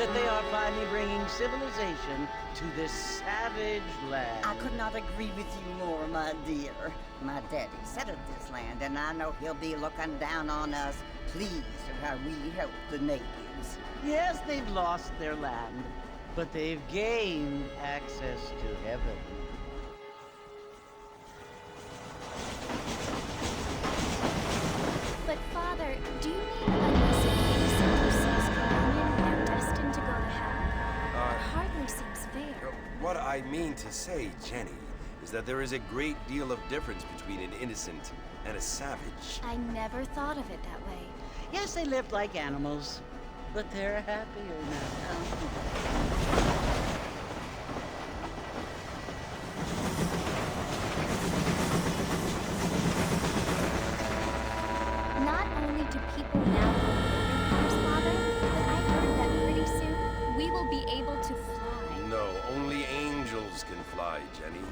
that they are finally bringing civilization to this savage land. I could not agree with you more, my dear. My daddy settled this land, and I know he'll be looking down on us, pleased at how we help the natives. Yes, they've lost their land, but they've gained access to heaven. But Father, do you mean unless an innocent receives communion, they're destined to go to hell? It hardly seems fair. What I mean to say, Jenny, is that there is a great deal of difference between an innocent and a savage. I never thought of it that way. Yes, they lived like animals, but they're happier now. Not only do people now hold cars, Father, but I heard that pretty soon we will be able to fly. No, only angels can fly, Jenny.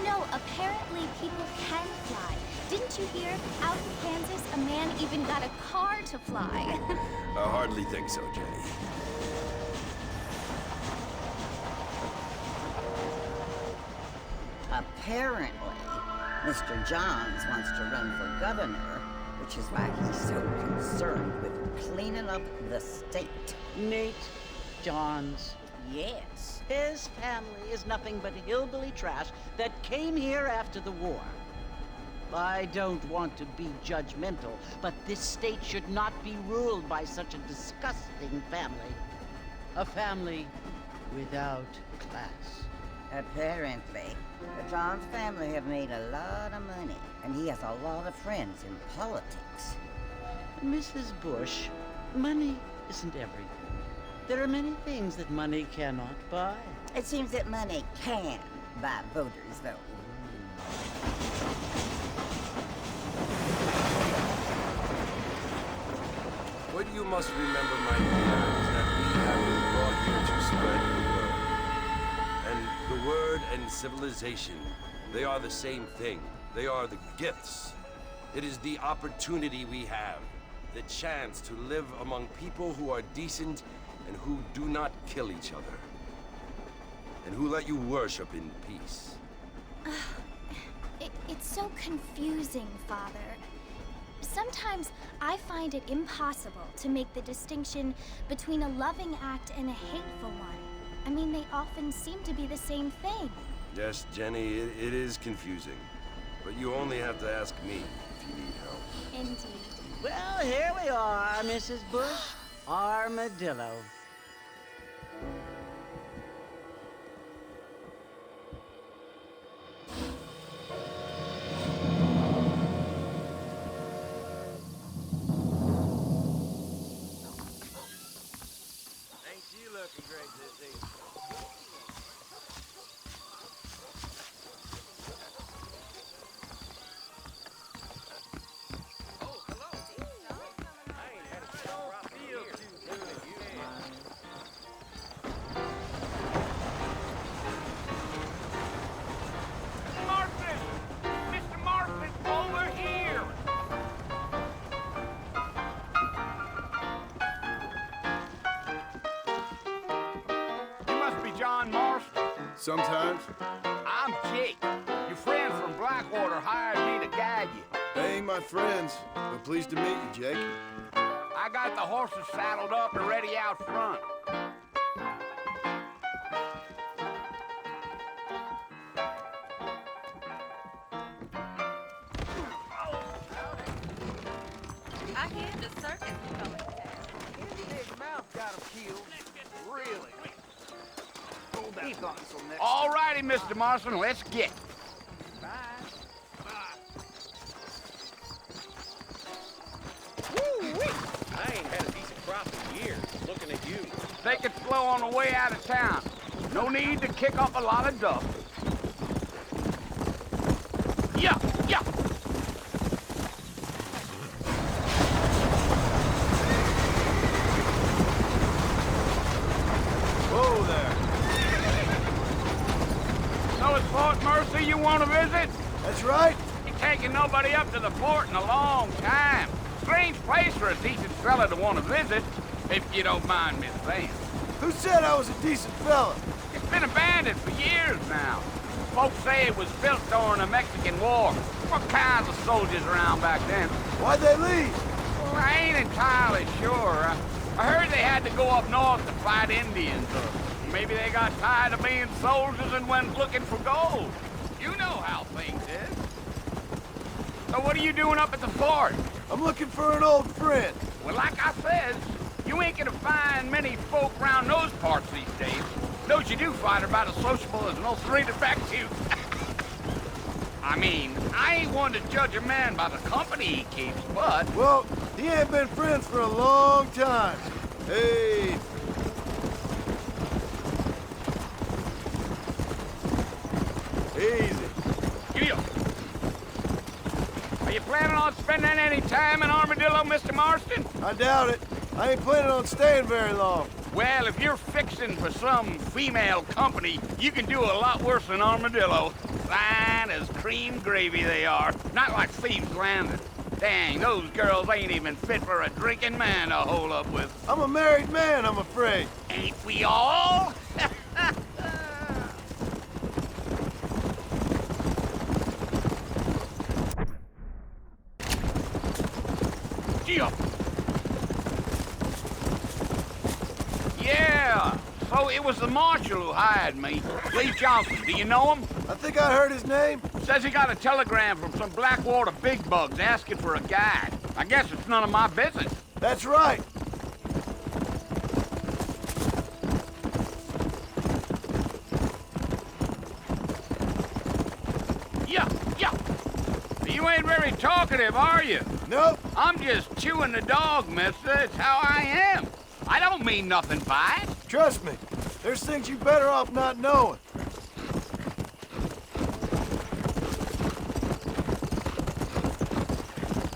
No, apparently people can fly. Didn't you hear? Out in Kansas, a man even got a car to fly. I hardly think so, Jenny. Apparently, Mr. Johns wants to run for governor, which is why he's so concerned with cleaning up the state. Nate Johns. Yes. His family is nothing but hillbilly trash that came here after the war. I don't want to be judgmental, but this state should not be ruled by such a disgusting family. A family without class. Apparently, the Johns family have made a lot of money, and he has a lot of friends in politics. Mrs. Bush, money isn't everything. There are many things that money cannot buy. It seems that money can buy voters, though. What you must remember, my dear, is that we have been brought here to spread the word. And the word and civilization, they are the same thing. They are the gifts. It is the opportunity we have, the chance to live among people who are decent and who do not kill each other, and who let you worship in peace. It's so confusing, Father. Sometimes I find it impossible to make the distinction between a loving act and a hateful one. I mean, they often seem to be the same thing. Yes, Jenny, it is confusing. But you only have to ask me if you need help. Indeed. Well, here we are, Mrs. Bush. Armadillo. Looking great this evening. Oh, hello. I ain't had a drop in here. Too good at you, Marston! Mr. Marston, over here! John Marston. Sometimes. I'm Jake. Your friends from Blackwater hired me to guide you. They ain't my friends, but pleased to meet you, Jake. I got the horses saddled up and ready out front. I hear the circus is coming to town. His mouth got him killed. Really? All righty, Mr. Marston, let's get. Bye. Woo-wee! I ain't had a decent crop in years, looking at you. Take it slow on the way out of town. No need to kick up a lot of dust. Yeah. Whoa there. So it's Fort Mercy you want to visit? That's right. Ain't taking nobody up to the fort in a long time. Strange place for a decent fella to want to visit, if you don't mind me saying. Who said I was a decent fella? It's been abandoned for years now. Folks say it was built during the Mexican War. What kinds of soldiers around back then? Why'd they leave? Well, I ain't entirely sure. I heard they had to go up north to fight Indians, or maybe they got tired of being soldiers and went looking for gold. You know how things is. So what are you doing up at the fort? I'm looking for an old friend. Well, like I said, you ain't gonna find many folk around those parts these days. Those you do find are about as sociable as an ulcerated back tooth. I mean, I ain't one to judge a man by the company he keeps, but... Well, he ain't been friends for a long time. Hey. Easy. Giddy-up. Are you planning on spending any time in Armadillo, Mr. Marston? I doubt it. I ain't planning on staying very long. Well, if you're fixing for some female company, you can do a lot worse than Armadillo. Fine as cream gravy they are. Not like Thieves Landing. Dang, those girls ain't even fit for a drinking man to hole up with. I'm a married man, I'm afraid. Ain't we all? Gee up. Yeah, so it was the marshal who hired me. Lee Johnson, do you know him? I think I heard his name. Says he got a telegram from some Blackwater big bugs asking for a guide. I guess it's none of my business. That's right. Yeah. You ain't very talkative, are you? Nope. I'm just chewing the dog, mister. It's how I am. I don't mean nothing by it. Trust me. There's things you better off not knowing.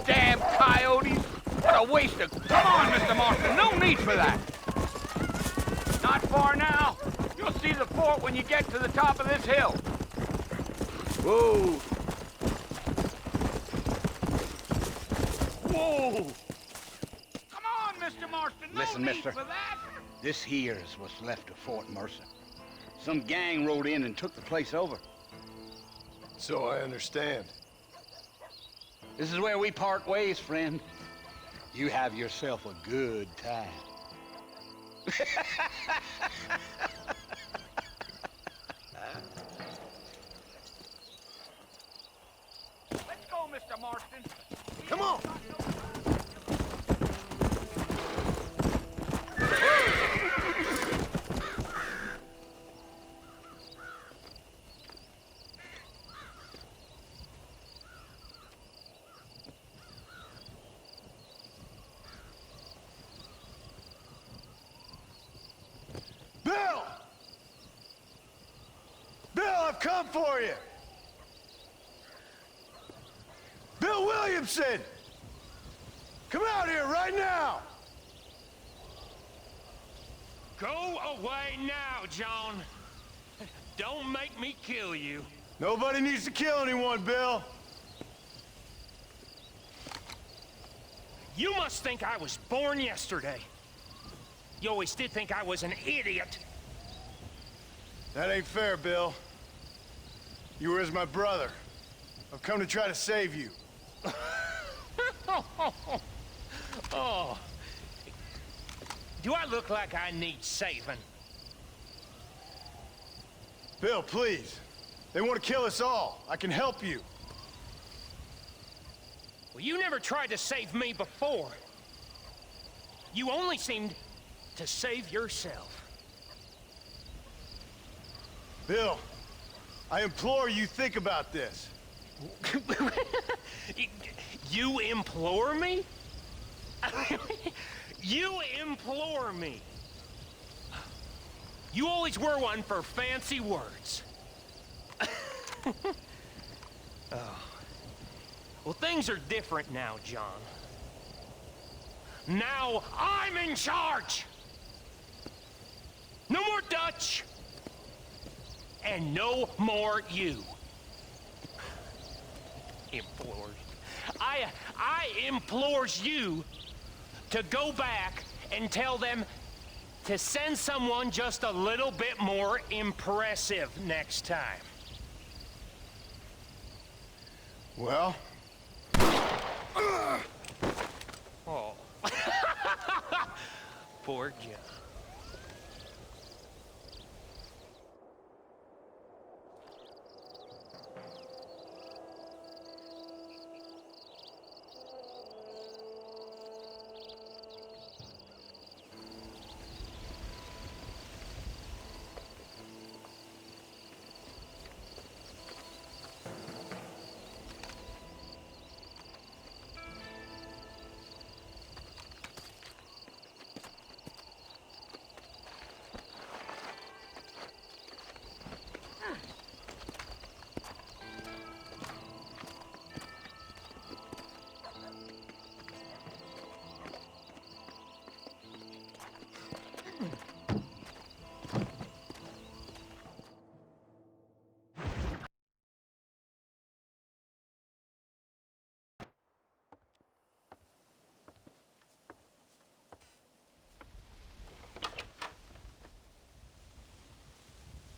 Damn coyotes. What a waste of... Come on, Mr. Marston. No need for that. Not far now. You'll see the fort when you get to the top of this hill. Whoa. Whoa! Come on, Mr. Marston. No Listen, need mister. for that. This here is what's left of Fort Mercer. Some gang rode in and took the place over. So I understand. This is where we part ways, friend. You have yourself a good time. Let's go, Mr. Marston. Come on. Bill! Bill, I've come for you! Bill Williamson! Come out here right now! Go away now, John. Don't make me kill you. Nobody needs to kill anyone, Bill. You must think I was born yesterday. You always did think I was an idiot. That ain't fair, Bill. You were as my brother. I've come to try to save you. Oh. Do I look like I need saving? Bill, please. They want to kill us all. I can help you. Well, you never tried to save me before. You only seemed to save yourself. Bill, I implore you think about this. You implore me? You implore me. You always were one for fancy words. Oh. Well, things are different now, John. Now I'm in charge! No more Dutch! And no more you. Implores. I implores you to go back and tell them to send someone just a little bit more impressive next time. Well? Oh. Poor John.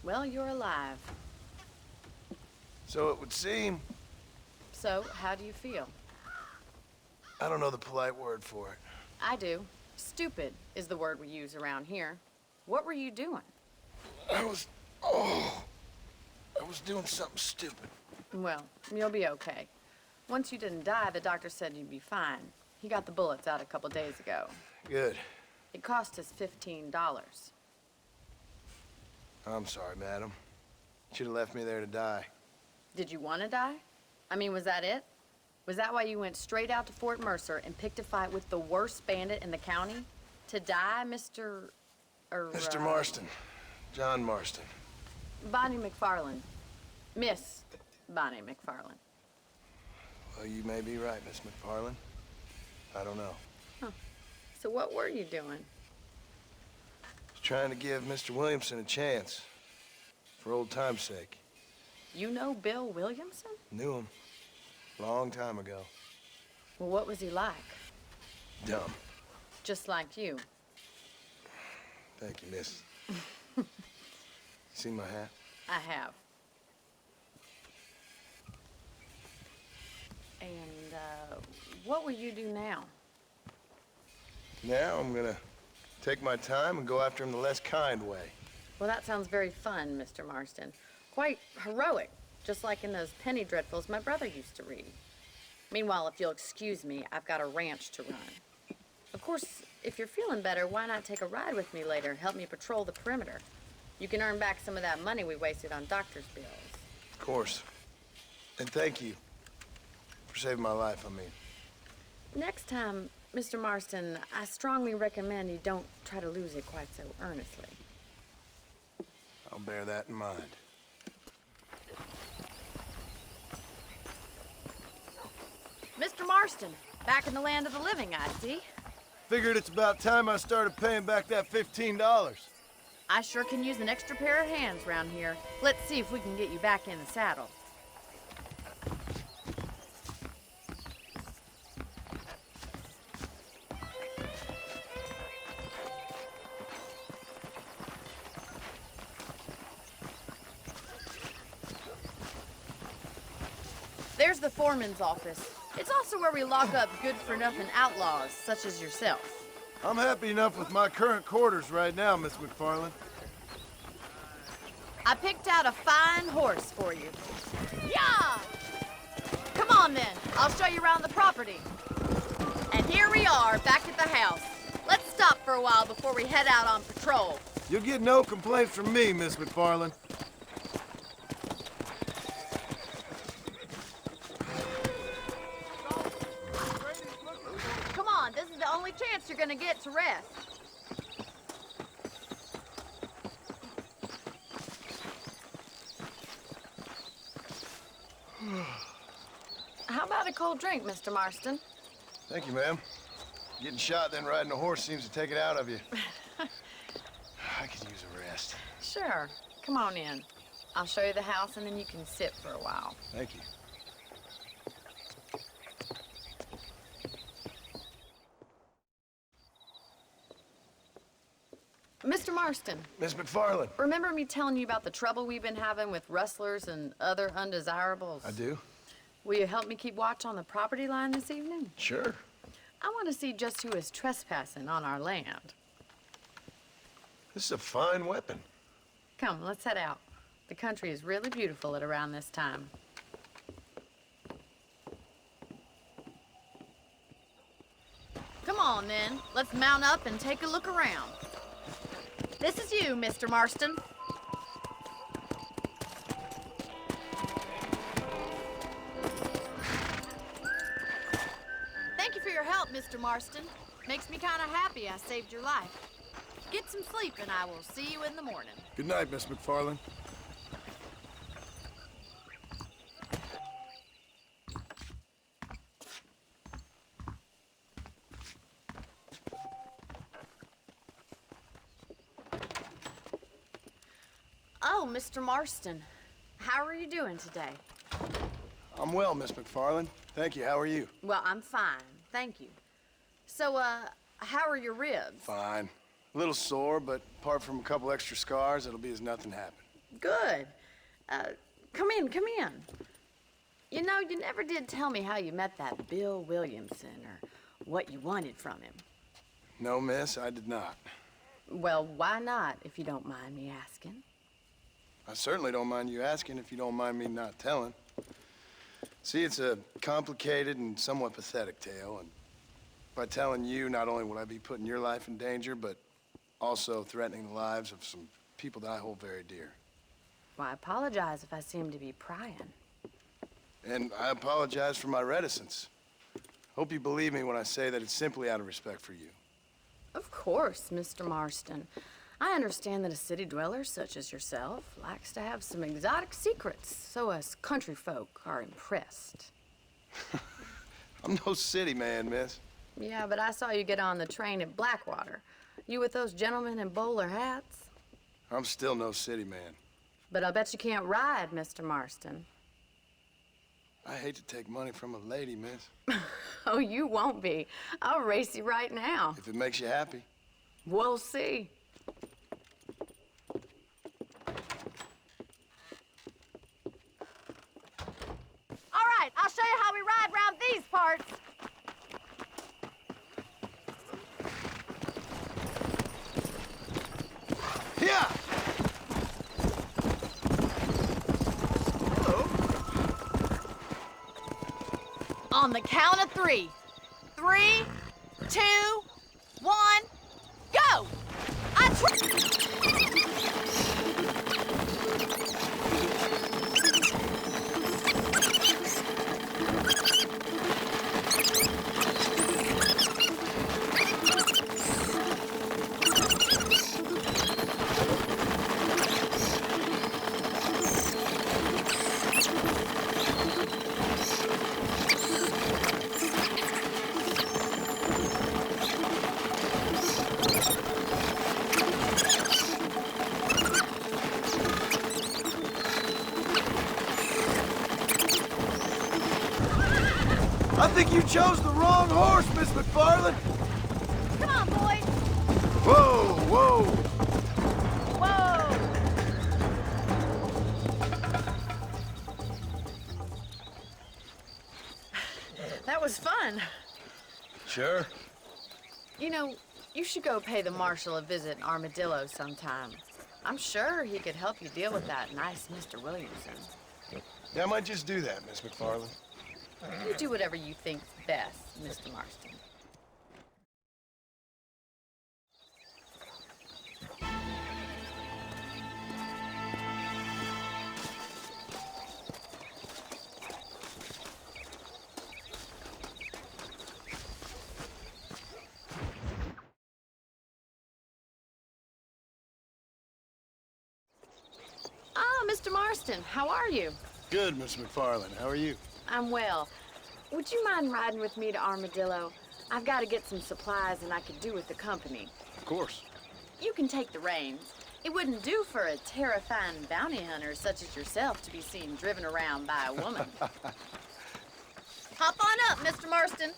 Well, you're alive. So it would seem. So, how do you feel? I don't know the polite word for it. I do. Stupid is the word we use around here. What were you doing? I was doing something stupid. Well, you'll be okay. Once you didn't die, the doctor said you'd be fine. He got the bullets out a couple days ago. Good. It cost us $15. I'm sorry, madam. Should have left me there to die. Did you want to die? I mean, was that it? Was that why you went straight out to Fort Mercer and picked a fight with the worst bandit in the county? To die, Mr. Mr. Marston. John Marston. Bonnie McFarland. Miss Bonnie McFarland. Well, you may be right, Miss McFarland. I don't know. So what were you doing? I was trying to give Mr. Williamson a chance. For old time's sake. You know Bill Williamson? Knew him. Long time ago. Well, what was he like? Dumb. Just like you. Thank you, miss. See my hat? I have. And, what will you do now? Now I'm gonna take my time and go after him the less kind way. Well, that sounds very fun, Mr. Marston. Quite heroic, just like in those penny dreadfuls my brother used to read. Meanwhile, if you'll excuse me, I've got a ranch to run. Of course, if you're feeling better, why not take a ride with me later? Help me patrol the perimeter. You can earn back some of that money we wasted on doctor's bills. Of course. And thank you for saving my life, I mean. Next time, Mr. Marston, I strongly recommend you don't try to lose it quite so earnestly. I'll bear that in mind. Mr. Marston, back in the land of the living, I see. Figured it's about time I started paying back that $15. I sure can use an extra pair of hands around here. Let's see if we can get you back in the saddle. There's the foreman's office. It's also where we lock up good-for-nothing outlaws, such as yourself. I'm happy enough with my current quarters right now, Miss McFarland. I picked out a fine horse for you. Yeah! Come on, then. I'll show you around the property. And here we are, back at the house. Let's stop for a while before we head out on patrol. You'll get no complaints from me, Miss McFarland. Come on, this is the only chance you're gonna get to rest. How about a cold drink, Mr. Marston? Thank you, ma'am. Getting shot, then riding a horse seems to take it out of you. I could use a rest. Sure. Come on in. I'll show you the house, and then you can sit for a while. Thank you. Mr. Marston, Miss McFarland. remember me telling you about the trouble we've been having with rustlers and other undesirables? I do? Will you help me keep watch on the property line this evening? Sure. I want to see just who is trespassing on our land. This is a fine weapon. Come, let's head out. The country is really beautiful at around this time. Come on, then. Let's mount up and take a look around. This is you, Mr. Marston. Thank you for your help, Mr. Marston. Makes me kind of happy I saved your life. Get some sleep, and I will see you in the morning. Good night, Miss McFarland. Oh, Mr. Marston. How are you doing today? I'm well, Miss McFarland. Thank you. How are you? Well, I'm fine. Thank you. So, how are your ribs? Fine. A little sore, but apart from a couple extra scars, it'll be as nothing happened. Good. Come in, come in. You know, you never did tell me how you met that Bill Williamson or what you wanted from him. No, miss, I did not. Well, why not, if you don't mind me asking? I certainly don't mind you asking if you don't mind me not telling. See, it's a complicated and somewhat pathetic tale, and by telling you, not only will I be putting your life in danger, but also threatening the lives of some people that I hold very dear. Well, I apologize if I seem to be prying. And I apologize for my reticence. Hope you believe me when I say that it's simply out of respect for you. Of course, Mr. Marston. I understand that a city dweller such as yourself likes to have some exotic secrets, so us country folk are impressed. I'm no city man, miss. Yeah, but I saw you get on the train at Blackwater. You with those gentlemen in bowler hats? I'm still no city man. But I bet you can't ride, Mr. Marston. I hate to take money from a lady, miss. Oh, you won't be. I'll race you right now. If it makes you happy. We'll see. All right, I'll show you how we ride around these parts. Yeah! On the count of 3. 3, 2, 1, go! I think you chose the wrong horse, Miss McFarland. Come on, boys. Whoa, whoa. Whoa! That was fun. Sure. You know, you should go pay the marshal a visit in Armadillo sometime. I'm sure he could help you deal with that nice Mr. Williamson. Yeah, I might just do that, Miss McFarland. You do whatever you think's best, Mr. Marston. Ah, Mr. Marston, how are you? Good, Miss McFarland. How are you? I'm well. Would you mind riding with me to Armadillo? I've got to get some supplies and I could do with the company. Of course. You can take the reins. It wouldn't do for a terrifying bounty hunter such as yourself to be seen driven around by a woman. Hop on up, Mr. Marston.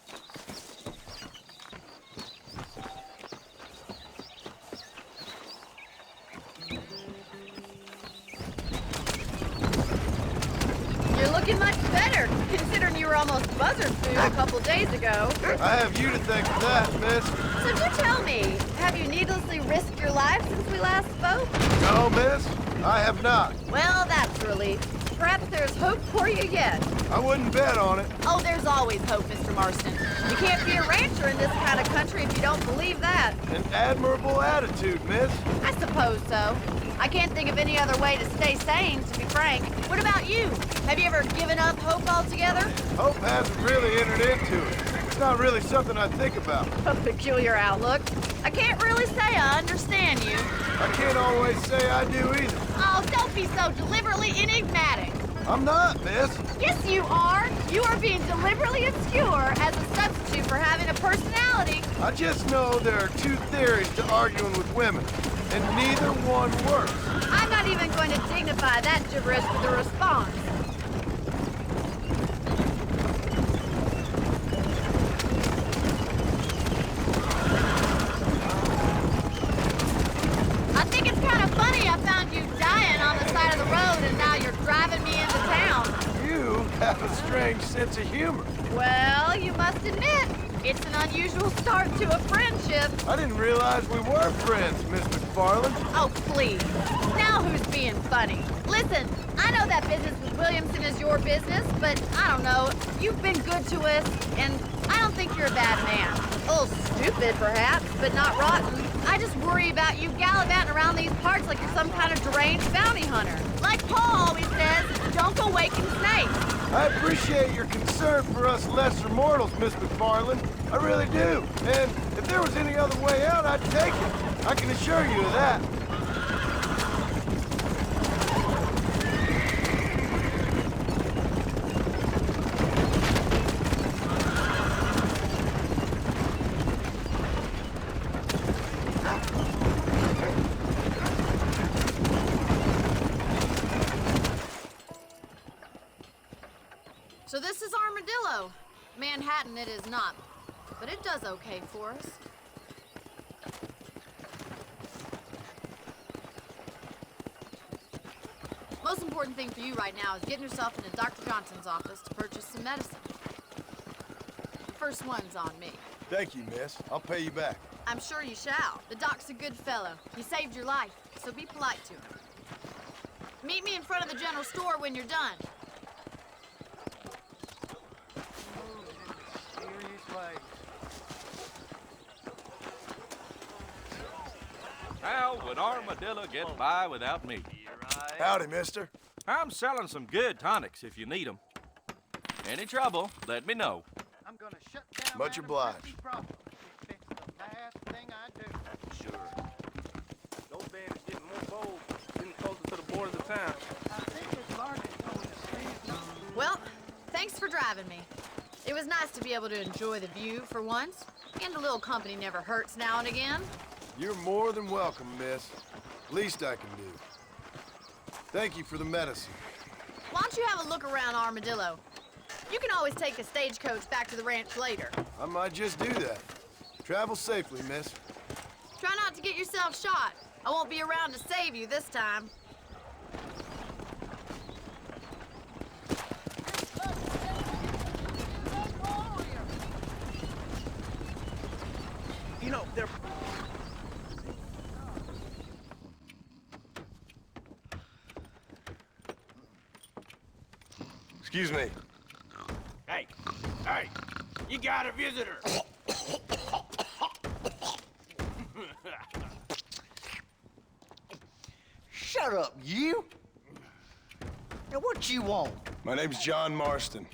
looking much better, considering you were almost buzzard food a couple days ago. I have you to thank for that, miss. So do tell me, have you needlessly risked your life since we last spoke? No, miss, I have not. Well, that's a relief. Perhaps there's hope for you yet. I wouldn't bet on it. Oh, there's always hope, Mr. Marston. You can't be a rancher in this kind of country if you don't believe that. An admirable attitude, miss. I suppose so. I can't think of any other way to stay sane, to be frank. What about you? Have you ever given up hope altogether? Hope hasn't really entered into it. It's not really something I think about. A peculiar outlook. I can't really say I understand you. I can't always say I do either. Oh, don't be so deliberately enigmatic. I'm not, miss. Yes, you are. You are being deliberately obscure as a substitute for having a personality. I just know there are two theories to arguing with women, and neither one works. I'm not even going to dignify that gibberish with a response. I think it's kind of funny I found you dying on the side of the road and now you're driving me into town. You have a strange sense of humor. Well, you must admit, it's an unusual start to a friendship. I didn't realize we were friends, Miss McFarland. Oh, please. Now who's being funny? Listen, I know that business with Williamson is your business, but I don't know. You've been good to us, and I don't think you're a bad man. A little stupid, perhaps, but not rotten. I just worry about you gallivanting around these parts like you're some kind of deranged bounty hunter. Like Paul always says, don't go waking snakes. I appreciate your concern for us lesser mortals, Miss McFarland. I really do. And if there was any other way out, I'd take it. I can assure you of that. So this is Armadillo. Manhattan it is not, but it does okay for us. Most important thing for you right now is getting yourself into Dr. Johnson's office to purchase some medicine. The first one's on me. Thank you, miss. I'll pay you back. I'm sure you shall. The doc's a good fellow. He saved your life, so be polite to him. Meet me in front of the general store when you're done. How would Armadillo get by without me? Howdy, mister. I'm selling some good tonics if you need them. Any trouble, let me know. I'm gonna shut down Much obliged. It's the last thing I do. Sure. Those bandits getting more bold, getting closer to the borders of town. I think it's largely going to stay. Well, thanks for driving me. It was nice to be able to enjoy the view for once, and a little company never hurts now and again. You're more than welcome, miss. Least I can do. Thank you for the medicine. Why don't you have a look around Armadillo? You can always take a stagecoach back to the ranch later. I might just do that. Travel safely, miss. Try not to get yourself shot. I won't be around to save you this time. You know, they're... Excuse me. Hey, hey, you got a visitor. Shut up, you! Now, what you want? My name's John Marston.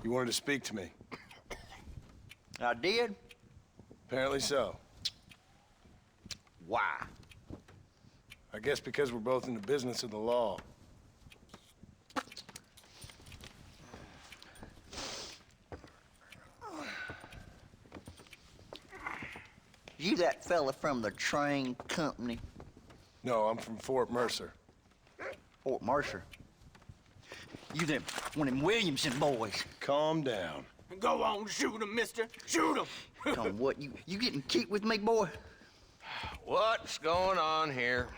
You wanted to speak to me? I did? Apparently so. Why? I guess because we're both in the business of the law. You that fella from the train company? No, I'm from Fort Mercer. Fort Mercer? You them, one of them Williamson boys. Calm down. Go on, shoot him, mister. Shoot him. Come what, you getting keep with me, boy? What's going on here?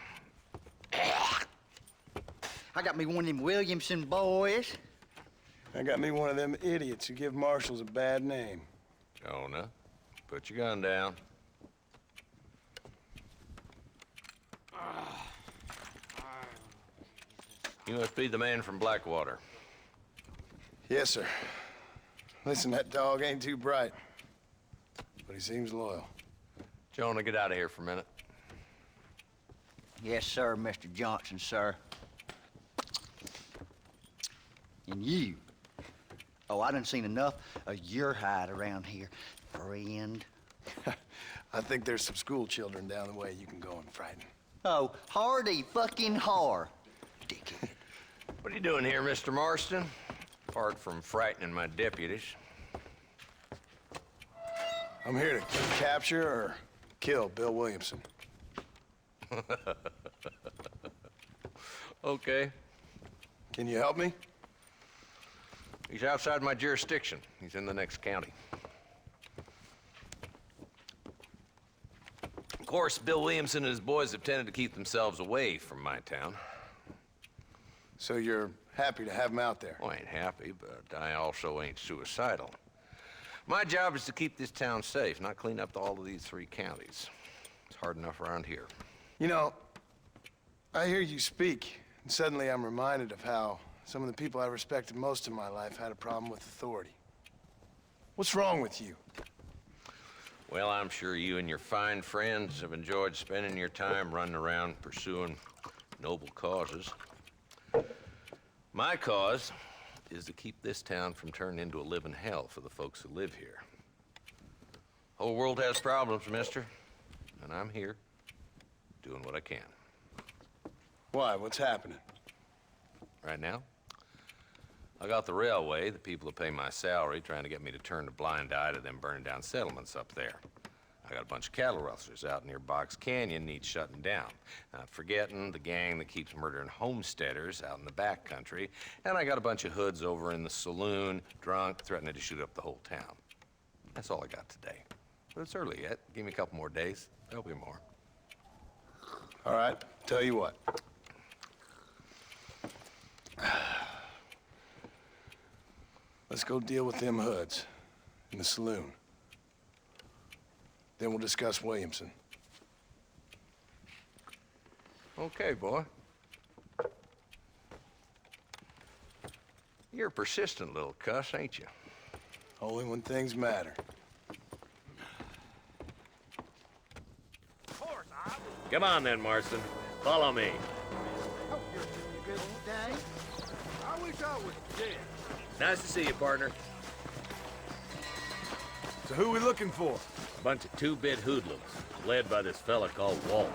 I got me one of them Williamson boys. I got me one of them idiots who give marshals a bad name. Jonah, put your gun down. You must be the man from Blackwater. Yes, sir. Listen, that dog ain't too bright, but he seems loyal. Jonah, get out of here for a minute. Yes, sir, Mr. Johnson, sir. And you. Oh, I done seen enough of your hide around here, friend. I think there's some school children down the way you can go and frighten. Oh, hardy fucking har. Dickhead. What are you doing here, Mr. Marston? Apart from frightening my deputies. I'm here to capture or kill Bill Williamson. Okay. Can you help me? He's outside my jurisdiction. He's in the next county. Of course, Bill Williamson and his boys have tended to keep themselves away from my town. So you're happy to have him out there? Well, I ain't happy, but I also ain't suicidal. My job is to keep this town safe, not clean up all of these 3 counties. It's hard enough around here. You know, I hear you speak, and suddenly I'm reminded of how some of the people I respected most in my life had a problem with authority. What's wrong with you? Well, I'm sure you and your fine friends have enjoyed spending your time running around pursuing noble causes. My cause is to keep this town from turning into a living hell for the folks who live here. Whole world has problems, mister, and I'm here doing what I can. Why? What's happening? Right now, I got the railway, the people who pay my salary, trying to get me to turn a blind eye to them burning down settlements up there. I got a bunch of cattle rustlers out near Box Canyon needs shutting down. Not forgetting the gang that keeps murdering homesteaders out in the back country. And I got a bunch of hoods over in the saloon, drunk, threatening to shoot up the whole town. That's all I got today. But it's early yet. Give me a couple more days. There'll be more. All right, tell you what. Let's go deal with them hoods in the saloon. Then we'll discuss Williamson. Okay, boy. You're a persistent little cuss, ain't you? Only when things matter. Come on then, Marston. Follow me. Oh, you're good today? I wish I was dead. Nice to see you, partner. So who we looking for? A bunch of 2-bit hoodlums, led by this fella called Walt.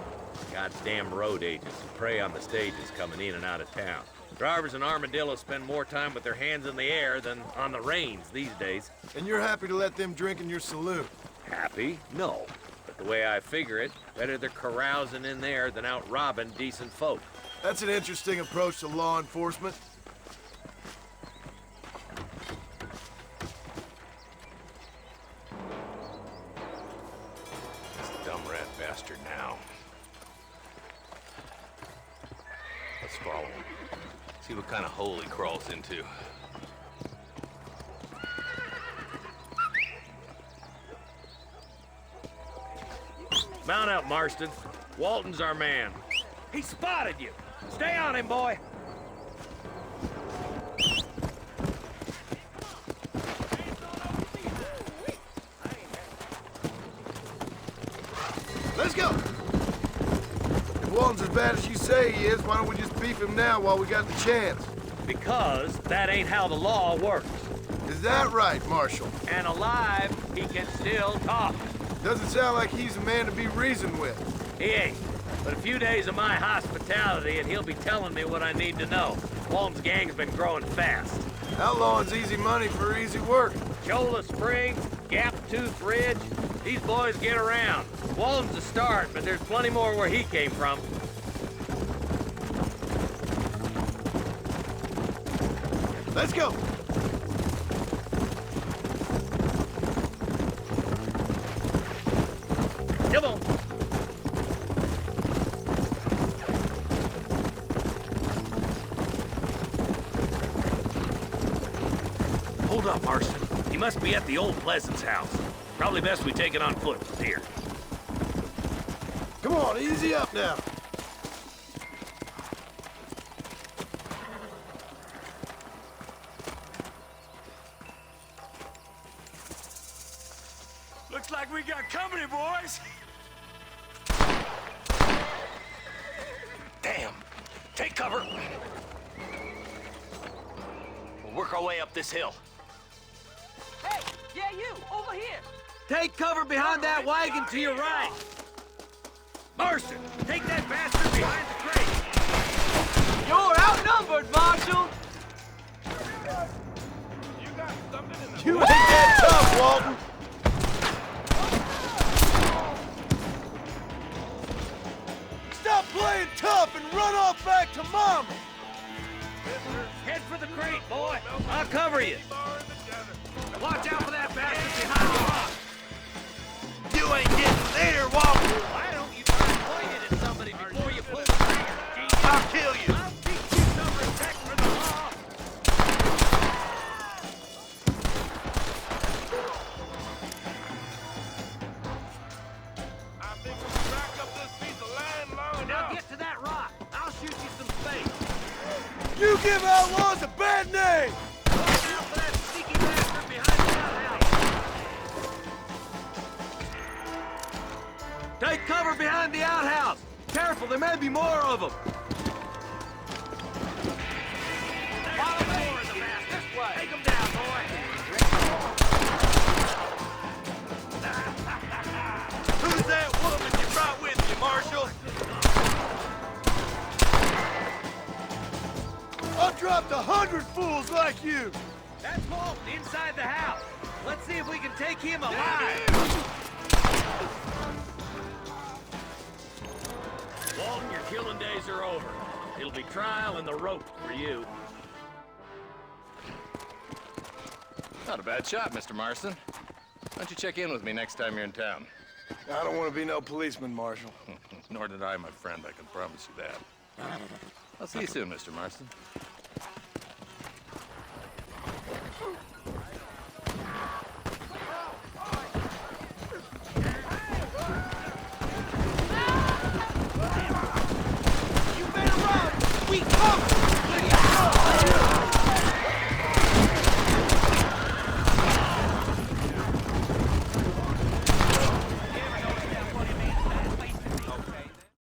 Goddamn road agents who prey on the stages coming in and out of town. Drivers in Armadillo spend more time with their hands in the air than on the reins these days. And you're happy to let them drink in your saloon? Happy? No. But the way I figure it, better they're carousing in there than out robbing decent folk. That's an interesting approach to law enforcement. Dumb rat bastard now. Let's follow him. See what kind of hole he crawls into. Mount up, Marston. Walton's our man. He spotted you. Stay on him, boy. Let's go! If Walton's as bad as you say he is, why don't we just beef him now while we got the chance? Because that ain't how the law works. Is that right, Marshal? And alive, he can still talk. Doesn't sound like he's a man to be reasoned with. He ain't. But a few days of my hospitality and he'll be telling me what I need to know. Walton's gang's been growing fast. Outlawing's easy money for easy work. Cholla Springs, Gap Tooth Ridge, these boys get around. Walton's a start, but there's plenty more where he came from. Let's go! Come on. up, Marston. He must be at the old Pleasance house. Probably best we take it on foot from here. Come on, easy up now. Looks like we got company, boys. Damn! Take cover! We'll work our way up this hill. Hey, yeah, you, over here. Take cover behind that wagon to your right! Marston, take that bastard behind the crate! You're outnumbered, Marshal. You ain't that tough, Walton. Stop playing tough and run off back to Mama. Head for the crate, boy! I'll cover you! Watch out for that bastard behind the rock! You ain't getting there, Walton. Why don't you try and point it at somebody before you pull the trigger, genius? I'll kill you. I'll teach you some respect for the law! I think we can back up this piece of land long Now enough. get to that rock. I'll shoot you some space. You give outlaws a bad name. Watch out for that sneaky bastard behind the outhouse. Take cover behind the outhouse. Careful, there may be more of them. Follow me. This way. Take them down, boy. Who's that woman you brought with you, Marshal? I dropped 100 fools like you. That's Walton inside the house. Let's see if we can take him alive. Walton, your killing days are over. It'll be trial and the rope for you. Not a bad shot, Mr. Marston. Why don't you check in with me next time you're in town? I don't want to be no policeman, Marshal. Nor did I, my friend. I can promise you that. I'll see you soon, Mr. Marston. You better run. We come.